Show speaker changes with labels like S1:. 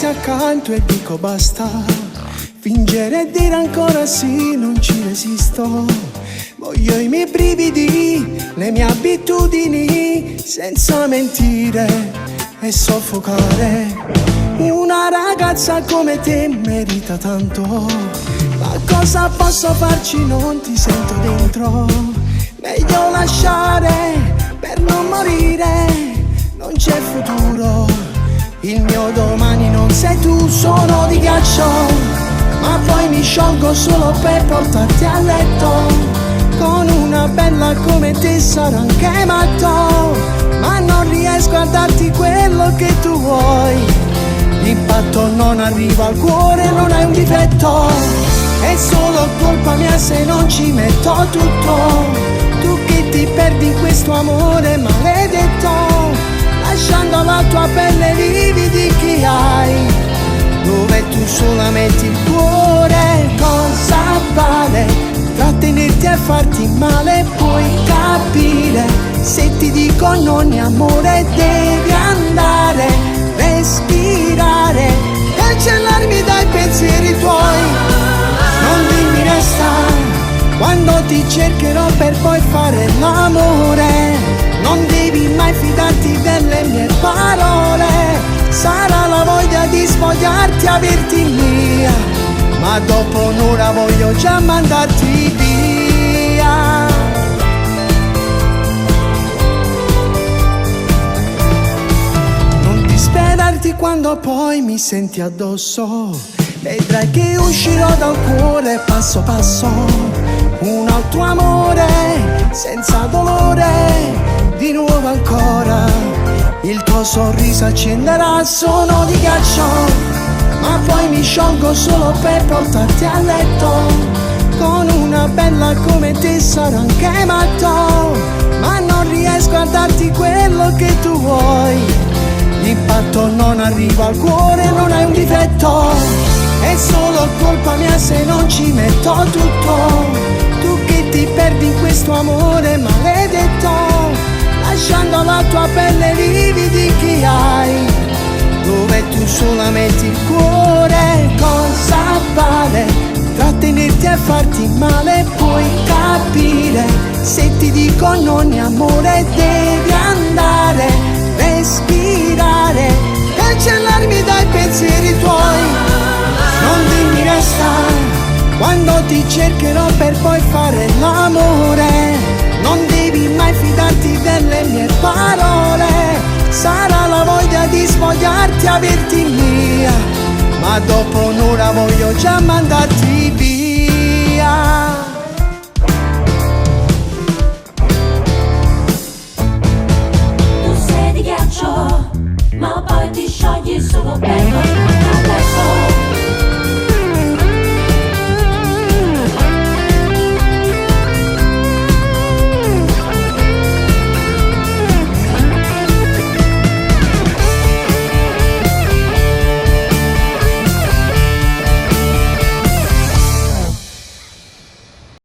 S1: metterti accanto e dico basta. Fingere e dire ancora sì, non ci resisto. Voglio i miei brividi, le mie abitudini, senza mentire e soffocare. Una ragazza come te merita tanto. Ma cosa posso farci, non ti sento dentro. Meglio lasciare per non morire, non c'è futuro. Il mio domani non sei tu, sono di ghiaccio, ma poi mi sciolgo solo per portarti a letto. Con una bella come te sarò anche matto, ma non riesco a darti quello che tu vuoi. L'impatto non arriva al cuore, non è un difetto, è solo colpa mia se non ci metto tutto. Tu che ti perdi in questo amore maledetto, lasciando la tua pelle lividi che hai, dove tu sola metti il cuore. Cosa vale trattenerti e farti male? Puoi capire se ti dico non è amore. Devi andare, respirare, cancellarmi dai pensieri tuoi. Non dirmi resta quando ti cercherò per poi fare l'amore. Non devi mai fidarti delle mie parole. Sarà la voglia di spogliarti, averti mia, ma dopo un'ora voglio già mandarti via. Non disperarti quando poi mi senti addosso. Vedrai che uscirò dal cuore passo passo. Un altro amore senza dolore, di nuovo ancora. Il tuo sorriso accenderà, sono di ghiaccio, ma poi mi sciolgo solo per portarti a letto. Con una bella come te sarò anche matto, ma non riesco a darti quello che tu vuoi. L'impatto non arriva al cuore, non è un difetto, è solo colpa mia se non ci metto tutto. Tu che ti perdi in questo amore maledetto, lasciando la tua pelle lividi che hai, dove tu sola metti il cuore. Cosa vale trattenerti e farti male? Puoi capire se ti dico non è amore. Devi andare, respirare, cancellarmi dai pensieri tuoi. Non dirmi resta quando ti cercherò per poi fare l'amore. Non devi mai fidarti delle mie parole. Sarà la voglia di spogliarti, averti mia, ma dopo un'ora voglio già mandarti via.